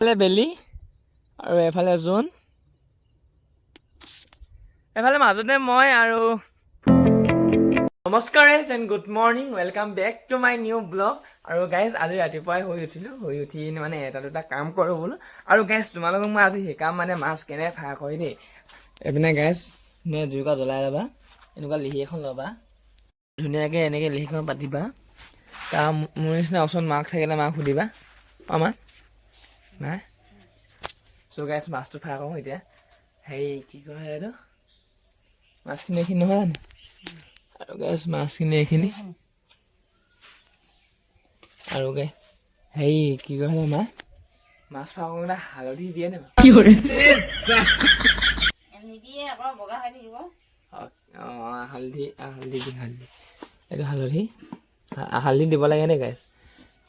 এফালে বেলি আৰু এফালে জোন, এফালে মাজতে মই আৰু নমস্কাৰ and good morning, welcome back to my new blog. আৰু গাইজ আজি ৰাতিপুৱাই শুই উঠি মানে এটা দুটা কাম কৰোঁ বোলো। আৰু গাইজ তোমালোকক মই আজি শিকাম মানে মাছ কেনে ফ্ৰাই কৰি দেই। এইপিনে গাইজ জুইকুৰা জ্বলাই ল'বা, এনেকুৱা লিহি এখন ল'বা, ধুনীয়াকৈ এনেকৈ লিহিখন পাতিবা। তাৰ মোৰ নিচিনা ওচৰত মাক থাকিলে মাক সুধিবা, মা নাই। চ' গাইজ মাছটো ফ্ৰাই কৰোঁ এতিয়া। হেৰি কি কয় এইটো, মাছখিনি এইখিনি নহয় জানো? আৰু গাইজ মাছখিনি এইখিনি। আৰু হেৰি কি কয় মা, মাছ ফ্ৰাই কৰোঁতে হালধি দিয়ে নে? কি কৰে হালধি এইটো হালধি হালধি দিব লাগে নে গাইজ?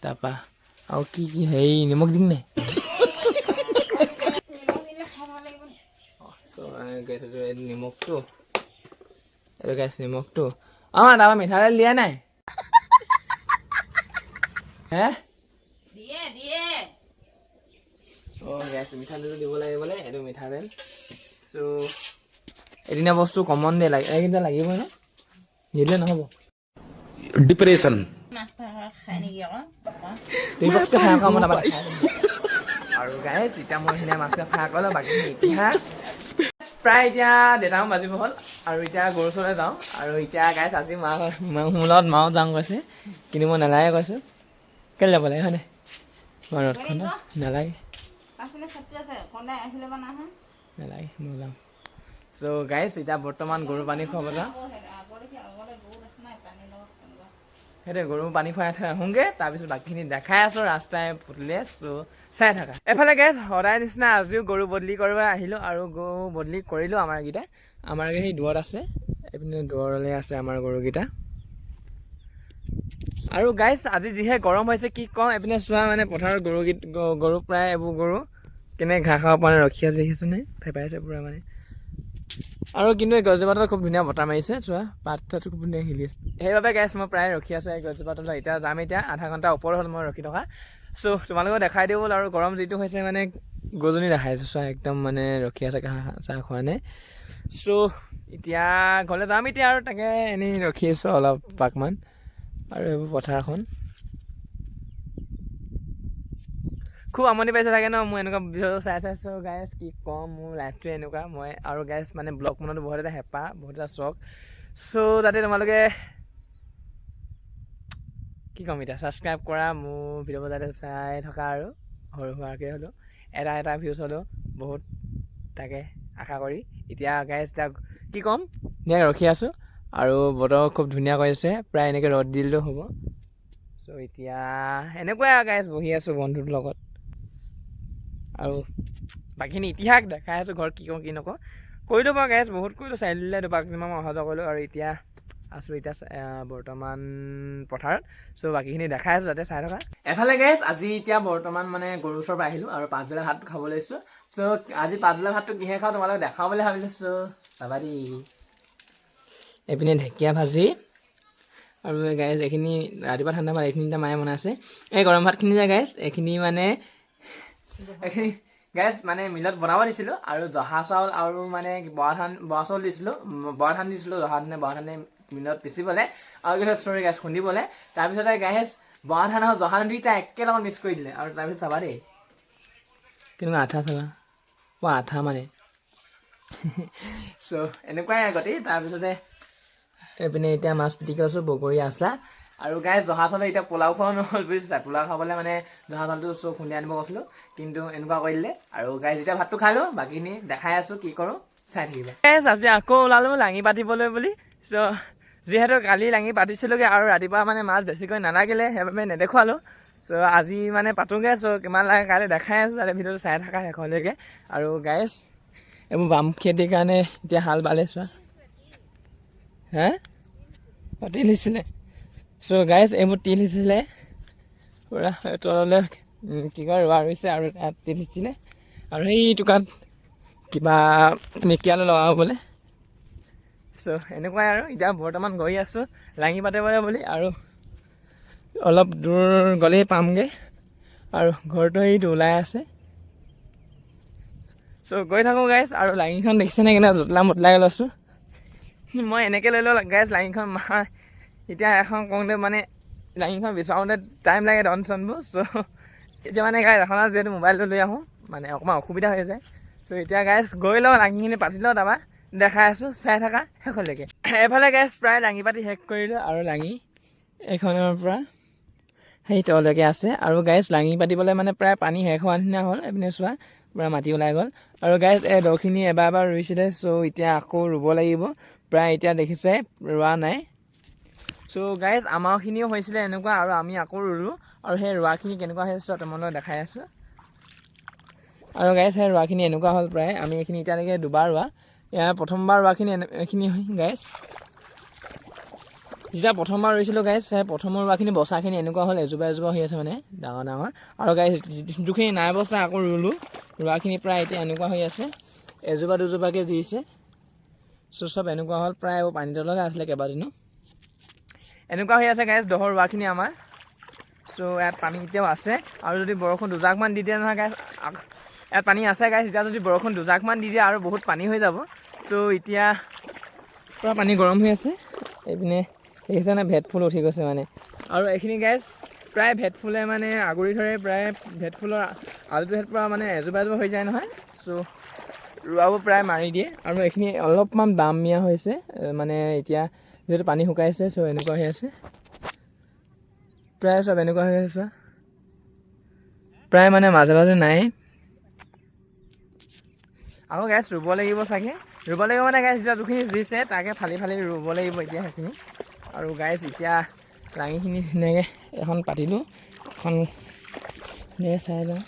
তাৰপৰা আৰু কি কি হেৰি নিমখ দিম নাই? নিমখটো এইটো গাইছ নিমখটো। তাৰপৰা মিঠাতেল দিয়া নাই? হে গাইছ মিঠাতেলটো দিব লাগে বোলে, এইটো মিঠাতেল। চ' এদিনীয়া বস্তু কমন দিয়ে, লাগে এইকেইটা লাগিবই ন, নিদিলে নহ'ব। ডিপ্ৰেশ্যন আৰু গাইছ এতিয়া মই সেইদিনা মাছটো ফ্ৰাই কৰিলোঁ, বাকীখিনি এতিয়া প্ৰায় এতিয়া দেৰটামান বাজিব হ'ল। আৰু এতিয়া গৰু ওচৰলৈ যাওঁ। আৰু এতিয়া গাইছ আজি মোৰ লগত মাও যাওঁ কৈছে, কিন্তু মই নালাগে কৈছোঁ। কেলৈ যাব লাগে হয়নে? ৰ'দখন নালাগে নালাগে, মই যাওঁ। চ' গাইছ এতিয়া বৰ্তমান গৰু পানী খুৱাব যাওঁ। সেইটোৱে গৰু পানী খুৱাই থৈ আহোঁগৈ, তাৰপিছত বাকীখিনি দেখাই আছোঁ ৰাস্তাই পদূলিয়ে। চ' চাই থাকা। এফালে গাইছ সদায় নিচিনা আজিও গৰু বদলি কৰিব আহিলোঁ, আৰু গৰু বদলি কৰিলোঁ আমাৰকেইটা। আমাৰকেইটা সেই দূৰত আছে, এইপিনে দূৰলৈ আছে আমাৰ গৰুকেইটা। আৰু গাইছ আজি যিহে গৰম হৈছে কি কওঁ, এইপিনে চোৱা মানে পথাৰৰ গৰু প্ৰায় এইবোৰ গৰু কেনে ঘাঁহ খাব পৰা নাই ৰখি আছে, দেখিছোঁনে? ফেপাইছে পূৰা মানে। আৰু কিন্তু এই গছজোপাটো খুব ধুনীয়া বতাহ মাৰিছে, চোৱা পাত চাতটো খুব ধুনীয়া হিলি আছে। সেইবাবে গাইছ মই প্ৰায় ৰখি আছোঁ এই গছজোপাটো। এতিয়া যাম, এতিয়া আধা ঘণ্টা ওপৰ হ'ল মই ৰখি থকা। চ' তোমালোকক দেখাই দিওঁ বোলো। আৰু গৰম যিটো হৈছে মানে গৰুজনী দেখাইছোঁ, চোৱা একদম মানে ৰখি আছে, ঘাঁহ চাহ খোৱা নাই। চ' এতিয়া ঘৰলৈ যাম এতিয়া, আৰু তাকে এনেই ৰখি আছোঁ অলপ পাকমান। আৰু এইবোৰ পথাৰখন খুব আমনি পাইছে থাকে ন মোৰ এনেকুৱা ভিডিঅ' চাইছোঁ গাইছ, কি ক'ম মোৰ লাইফটোৱে এনেকুৱা। মই আৰু গাইছ মানে ব্লগ বনোৱাটো বহুত এটা হেঁপাহ, বহুত এটা চখ। চ' যাতে তোমালোকে কি ক'ম এতিয়া, ছাবস্ক্ৰাইব কৰা মোৰ ভিডিঅ'বোৰ যাতে চাই থকা, আৰু সৰু সুৰাকৈ হ'লেও এটা ভিউজ হ'লেও বহুত, তাকে আশা কৰি। এতিয়া গাইছ এতিয়া কি ক'ম, ধুনীয়াকৈ ৰখি আছোঁ। আৰু বতৰ খুব ধুনীয়া কৰিছে, প্ৰায় এনেকৈ ৰ'দ দিলেও হ'ব। চ' এতিয়া এনেকুৱাই আৰু গাইছ বহি আছোঁ বন্ধুৰ লগত। আৰু বাকীখিনি ইতিহাস দেখাই আছোঁ, ঘৰত কি কওঁ কি নকওঁ কৰিলোঁ বাৰু গাইছ, বহুত কৰিলোঁ। চাৰিআলিলৈ দুবাৰমান মই অহা যোৱা কৰিলোঁ। আৰু এতিয়া আছোঁ বৰ্তমান পথাৰত। চ' বাকীখিনি দেখাই আছোঁ, যাতে চাই থকা। এফালে গাইছ আজি এতিয়া বৰ্তমান মানে গৰুৰ ওচৰৰ পৰা আহিলোঁ, আৰু পাছবেলা ভাতটো খাব লৈছোঁ। চ' আজি পাছবেলা ভাতটো কিহে খাওঁ তোমালোকে দেখাওঁ বুলি ভাবিছোঁ। চ' চাবা দেই। এইপিনে ঢেকীয়া ভাজি, আৰু গাইছ এইখিনি ৰাতিপুৱা ঠাণ্ডা ভাত, এইখিনি এতিয়া মায়ে বনাইছে। এই গৰম ভাতখিনি যে গাইছ, এইখিনি গাইছ মানে মিলত বনাব দিছিলোঁ। আৰু জহা চাউল আৰু মানে বৰা চাউল দিছিলোঁ, বৰা ধান দিছিলোঁ, বৰা ধানে মিলত পিচিবলৈ, আৰু গাইছ খুন্দিবলৈ। তাৰপিছতে গাইছ বৰা ধান আৰু জহা ধান দুইটা একেলগত মিক্স কৰি দিলে। আৰু তাৰপিছত চাবা দেই কেনেকুৱা আঠা, চাবা আঠা মানে। চ' এনেকুৱাই আগতেই। তাৰপিছতে এইপিনে এতিয়া মাছ পিটিকি আছোঁ, বগৰী আচাৰ। আৰু গাইছ জহা চাউলে এতিয়া পোলাও খোৱা নহ'ল, বুজিছা? পোলাও খাবলৈ মানে জহা চাউলটো চব খুন্দি আনিব কৈছিলোঁ, কিন্তু এনেকুৱা কৰি দিলে। আৰু গাইছ এতিয়া ভাতটো খাই লওঁ, বাকীখিনি দেখাই আছোঁ কি কৰোঁ, চাই থাকিবা। গাইছ আজি আকৌ ওলালোঁ লাঙি পাতিবলৈ বুলি। চ' যিহেতু কালি লাঙি পাতিছিলোঁগৈ, আৰু ৰাতিপুৱা মানে মাছ বেছিকৈ নালাগিলে, সেইবাবে নেদেখুৱালোঁ। চ' আজি মানে পাতোঁগৈ। চ' কিমান লাগে কাইলৈ দেখাই আছোঁ, যাতে ভিডিঅ'টো চাই থকা শেষলৈকে। আৰু গাইছ এইবোৰ বাম খেতিৰ কাৰণে এতিয়া হাল বালে, চোৱা হে তিল সিঁচিলে। চ' গাইছ এইবোৰ তিল সিঁচিলে পূৰা তললৈ কি কয় ৰোৱা ৰুইছে, আৰু তাত তিল সিঁচিলে। আৰু সেই টুকাত কিবা মেকিয়ালৈ লগাব বোলে। চ' এনেকুৱাই আৰু এতিয়া বৰ্তমান গৈ আছোঁ লাঙি পাতিবলৈ বুলি। আৰু অলপ দূৰ গ'লেই পামগৈ, আৰু ঘৰটো এইটো ওলাই আছে। চ' গৈ থাকোঁ গাইজ আৰু লাঙিখন দেখিছেনে কেনেকৈ জুতলা মুতলাই লৈছোঁ মই এনেকৈ লৈ লওঁ গাইজ লাঙিখন এতিয়া এখন কওঁতে মানে লাঙিখন বিচাৰোঁতে টাইম লাগে ডন চনবোৰ চ' এতিয়া মানে গাইজ এখন যিহেতু মোবাইলটো লৈ আহোঁ মানে অকণমান অসুবিধা হৈ যায় চ' এতিয়া গাইজ গৈ লওঁ লাঙিখিনি পাতি লওঁ তাৰপৰা দেখাই আছোঁ চাই থাকা শেষলৈকে এফালে গাইজ প্ৰায় লাঙি পাতি শেষ কৰিলোঁ আৰু লাঙি এইখনৰ পৰা সেই তললৈকে আছে আৰু গাইজ লাঙি পাতিবলৈ মানে প্ৰায় পানী শেষ হোৱা নিচিনা হ'ল এইপিনে চোৱা পূৰা মাটি ওলাই গ'ল আৰু গাইজ এই দখিনি এবাৰ ৰুইছিলে চ' এতিয়া আকৌ ৰুব লাগিব প্ৰায় এতিয়া দেখিছে ৰোৱা নাই চ' গাইজ আমাৰখিনিও হৈছিলে এনেকুৱা আৰু আমি আকৌ ৰুলোঁ আৰু সেই ৰোৱাখিনি কেনেকুৱা হৈছে তোমালোকক দেখাই আছোঁ আৰু গাইজ সেই ৰোৱাখিনি এনেকুৱা হ'ল প্ৰায় আমি এইখিনি এতিয়ালৈকে দুবাৰ ৰোৱা ইয়াৰ প্ৰথমবাৰ ৰোৱাখিনি এইখিনি গাইজ যেতিয়া প্ৰথমবাৰ ৰুইছিলোঁ গাইজ সেই প্ৰথমৰ ৰোৱাখিনি বচাখিনি এনেকুৱা হ'ল এজোপা হৈ আছে মানে ডাঙৰ ডাঙৰ আৰু গাইজ যোনখিনি নাই বচা আকৌ ৰুলোঁ ৰোৱাখিনি প্ৰায় এতিয়া এনেকুৱা হৈ আছে এজোপা দুজোপাকৈ জিৰিছে চ' চব এনেকুৱা হ'ল প্ৰায় পানী তলতে আছিলে কেইবাদিনো এনেকুৱা হৈ আছে গাইজ দহৰ ৰোৱাখিনি আমাৰ চ' ইয়াত পানী এতিয়াও আছে আৰু যদি বৰষুণ দুজাকমান দি দিয়ে নহয় গাইজ ইয়াত পানী আছে গাইজ এতিয়া যদি বৰষুণ দুজাকমান দি দিয়ে আৰু বহুত পানী হৈ যাব চ' এতিয়া পূৰা পানী গৰম হৈ আছে এইপিনে দেখিছেনে ভেট ফুল উঠি গৈছে মানে আৰু এইখিনি গাইজ প্ৰায় ভেট ফুলে মানে আগুৰি ধৰে প্ৰায় ভেট ফুলৰ আলুটো ভেট পৰা মানে এজোপা হৈ যায় নহয় চ' ৰোৱাবোৰ প্ৰায় মাৰি দিয়ে আৰু এইখিনি অলপমান বামীয়া হৈছে মানে এতিয়া যিহেতু পানী শুকাইছে চ' এনেকুৱা হৈ আছে প্ৰায় চব এনেকুৱা হৈ আছে প্ৰায় মানে মাজে মাজে নাই আকৌ গাইজ ৰুব লাগিব চাগে ৰুব লাগিব মানে গাইজ এতিয়া যোনখিনি দিছে তাকে ফালি ৰুব লাগিব এতিয়া সেইখিনি আৰু গাইজ এতিয়া লাঙিখিনি ধুনীয়াকৈ এখন পাতিলোঁ এখন ধুনীয়াকৈ চাই লওঁ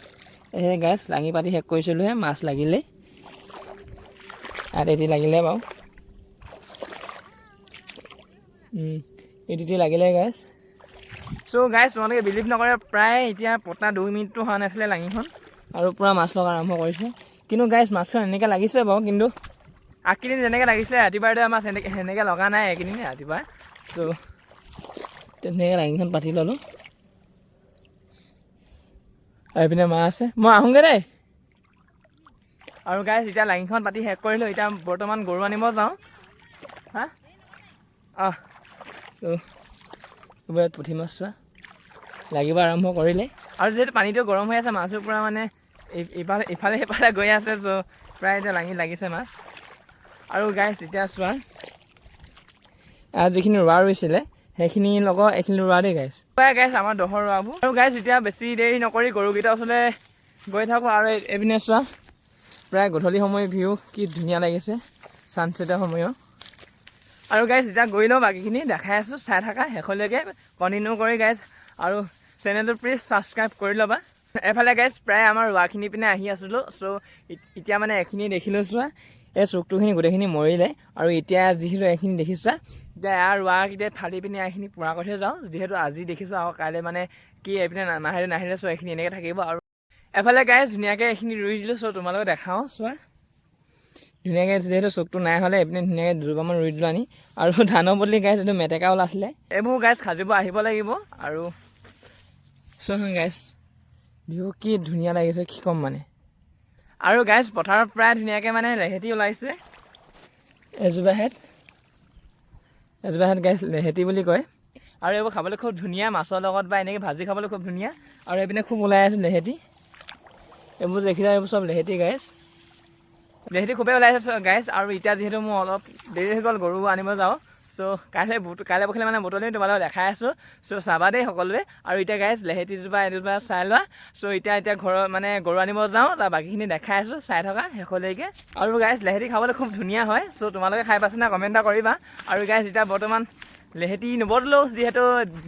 এই গাইজ লাঙি পাতি শেষ কৰিছিলোঁহে মাছ লাগিলে ইয়াত এটি লাগিলে বাৰু এটি লাগিলে গাইজ চ' গাইজ তোমালোকে বিলিভ নকৰে প্ৰায় এতিয়া পতা 2 মিনিটটো হোৱা নাছিলে লাঙিখন আৰু পূৰা মাছ লগা আৰম্ভ কৰিছে কিন্তু গাইজ মাছখন এনেকৈ লাগিছে বাৰু কিন্তু আগকেইদিন যেনেকৈ লাগিছিলে ৰাতিপুৱাতে মাছ সেনেকৈ লগা নাই এইকেইদিন ৰাতিপুৱা চ' তেনেকৈ লাঙিখন পাতি ল'লোঁ আৰু এইপিনে মাছ আছে মই আহোঁগৈ দেই আৰু গাইজ এতিয়া লাঙিখন পাতি শেষ কৰিলোঁ এতিয়া বৰ্তমান গৰু আনিব যাওঁ হা চ' ইয়াত পুঠি মাছ চোৱা লাগিব আৰম্ভ কৰিলে আৰু যিহেতু পানীটো গৰম হৈ আছে মাছৰ পৰা মানে ইফালে সিফালে গৈ আছে চ' প্ৰায় এতিয়া লাঙি লাগিছে মাছ আৰু গাইজ এতিয়া চোৱা যিখিনি ৰোৱা ৰুইছিলে সেইখিনি লগত এইখিনি ৰোৱা দেই গাইজ গাইজ আমাৰ দহৰ ৰোৱাবোৰ আৰু গাইজ এতিয়া বেছি দেৰি নকৰি গৰুকেইটা ওচৰলৈ গৈ থাকোঁ আৰু এইপিনে চোৱা প্ৰায় গধূলি সময় ভিউ কি ধুনীয়া লাগিছে ছানছেটৰ সময়ত আৰু গাইজ এতিয়া গৈ লওঁ বাকীখিনি দেখাই আছোঁ চাই থাকা শেষলৈকে কণ্টিনিউ কৰি গাইজ আৰু চেনেলটো প্লিজ ছাবস্ক্ৰাইব কৰি ল'বা এফালে গাইজ প্ৰায় আমাৰ ৰোৱাখিনি পিনে আহি আছিলোঁ চ' এতিয়া মানে এইখিনি দেখিলোঁ চোৱা এই চুকটোখিনি গোটেইখিনি মৰিলে আৰু এতিয়া যিহেতু এইখিনি দেখিছা এতিয়া ইয়াৰ ৰোৱাকেইটা ফালি পিনে এইখিনি পুৰা কৰি থৈ যাওঁ যিহেতু আজি দেখিছোঁ আৰু কাইলৈ মানে কি এইপিনে নাহিলে চ' এইখিনি এনেকৈ থাকিব আৰু এফালে গাইজ ধুনীয়াকৈ এইখিনি ৰুই দিলোঁ চ' তোমালোকে দেখাওঁ চোৱা ধুনীয়াকৈ যিহেতু চুকটো নাই হ'লে এইপিনে ধুনীয়াকৈ দুজোপামান ৰুই দিলোঁ আনি আৰু ধানৰ বদলি গাইজ এইটো মেটেকা ওলাইছিলে এইবোৰ গাইজ সাজিব আহিব লাগিব আৰু চোৱা গাইজ ভিউ কি ধুনীয়া লাগিছে কি ক'ম মানে আৰু গাইজ পথাৰত প্ৰায় ধুনীয়াকৈ মানে লেহেতি ওলাইছে এজোপা হেড গাইজ লেহেতি বুলি কয় আৰু এইবোৰ খাবলৈ খুব ধুনীয়া মাছৰ লগত বা এনেকৈ ভাজি খাবলৈ খুব ধুনীয়া আৰু এইপিনে খুব ওলাই আছে লেহেতি এইবোৰ দেখিলে এইবোৰ চব লেহেতি গাইজ লেহেতি খুবেই ওলাইছে গাইজ আৰু এতিয়া যিহেতু মোৰ অলপ দেৰি হৈ গ'ল গৰু আনিব যাওঁ চ' কাইলৈ পৰহিলৈ মানে বুটলি তোমালোকক দেখাই আছোঁ চ' চাবা দেই সকলোৱে আৰু এতিয়া গাইজ লেহেতিজোপা এজোপা চাই লোৱা চ' এতিয়া ঘৰৰ মানে গৰু আনিব যাওঁ তাৰ বাকীখিনি দেখাই আছোঁ চাই থকা শেষলৈকে আৰু গাইজ লেহেতি খাবলৈ খুব ধুনীয়া হয় চ' তোমালোকে খাই পাইছে না কমেণ্ট এটা কৰিবা আৰু গাইজ এতিয়া বৰ্তমান লেহেতি নবদলো যিহেতু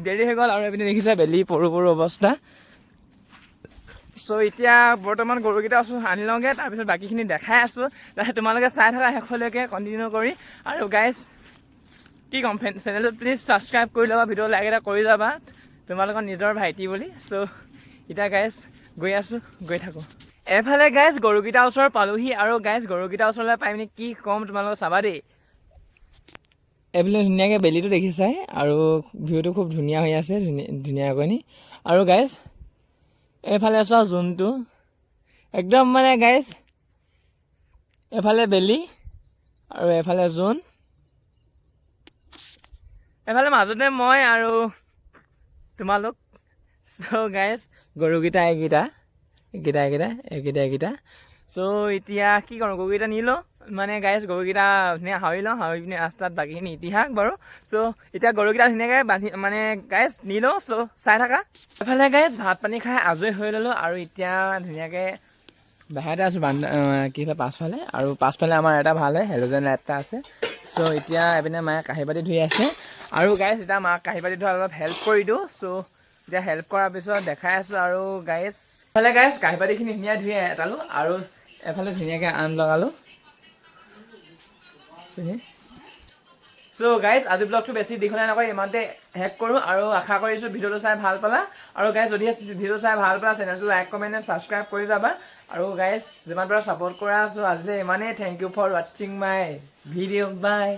দেৰি হৈ গ'ল আৰু এইপিনে দেখিছে বেলি পৰু অৱস্থা চ' এতিয়া বৰ্তমান গৰুকেইটা আছোঁ আনি লওঁগৈ তাৰপিছত বাকীখিনি দেখাই আছোঁ তাৰপিছত তোমালোকে চাই থকা শেষলৈকে কণ্টিনিউ কৰি আৰু গাইজ কি ক'ম চেনেলটো প্লিজ ছাবস্ক্ৰাইব কৰি ল'বা ভিডিঅ' লাইক এটা কৰি যাবা তোমালোকৰ নিজৰ ভাইটি বুলি চ' এতিয়া গাইজ গৈ আছোঁ গৈ থাকোঁ এফালে গাইজ গৰুকেইটাৰ ওচৰ পালোহি আৰু গাইজ গৰুকেইটাৰ ওচৰলৈ পাই পিনে কি ক'ম তোমালোকক চাবা দেই এইফালে ধুনীয়াকৈ বেলিটো দেখিছাই আৰু ভিউটো খুব ধুনীয়া হৈ আছে ধুনীয়াকৈ আৰু গাইজ এইফালে চোৱা জোনটো একদম মানে গাইজ এফালে বেলি আৰু এফালে জোন, এফালে মাজতে মই আৰু তোমালোক। চ' গাইজ গৰুকেইটা এইকেইটা চ' এতিয়া কি কৰোঁ, গৰুকেইটা নি লওঁ মানে গাইজ, গৰুকেইটা ধুনীয়া সাৰি লওঁ, সাৰি পিনে ৰাস্তাত বাকীখিনি ইতিহাস বাৰু। চ' এতিয়া গৰুকেইটা ধুনীয়াকৈ বান্ধি মানে গাইজ নি লওঁ। চ' চাই থাকা। এফালে গাইজ ভাত পানী খাই আজৰি হৈ ল'লোঁ আৰু এতিয়া ধুনীয়াকৈ বাহিৰতে আছোঁ কি হয় পাছফালে। আৰু পাছফালে আমাৰ এটা ভালে হেল'জেন লাইট এটা আছে। চ' এতিয়া এইপিনে মায়ে কাঁহী বাতি ধুই আছে আৰু গাইজ এতিয়া মাক কাঁহী বাতি ধোৱা অলপ হেল্প কৰি দিওঁ। চ' এতিয়া হেল্প কৰাৰ পিছত দেখাই আছোঁ আৰু গাইজ এফালে গাইজ কাঁহী বাতিখিনি ধুনীয়া ধুই এটালোঁ আৰু এফালে ধুনীয়াকৈ আন লগালোঁ। চ' গাইজ আজি ব্লগটো বেছি দীঘলীয়া নকৰি ইমানতে শেষ কৰোঁ আৰু আশা কৰিছোঁ ভিডিঅ'টো চাই ভাল পালা। আৰু গাইজ যদি ভিডিঅ' চাই ভাল পালা চেনেলটো লাইক কমেণ্ট এণ্ড ছাবস্ক্ৰাইব কৰি যাবা। আৰু গাইজ যিমান পাৰা ছাপোৰ্ট কৰা আছোঁ আজিলৈ ইমানেই। থেংক ইউ ফৰ ৱাচিং মাই ভিডিঅ', বাই।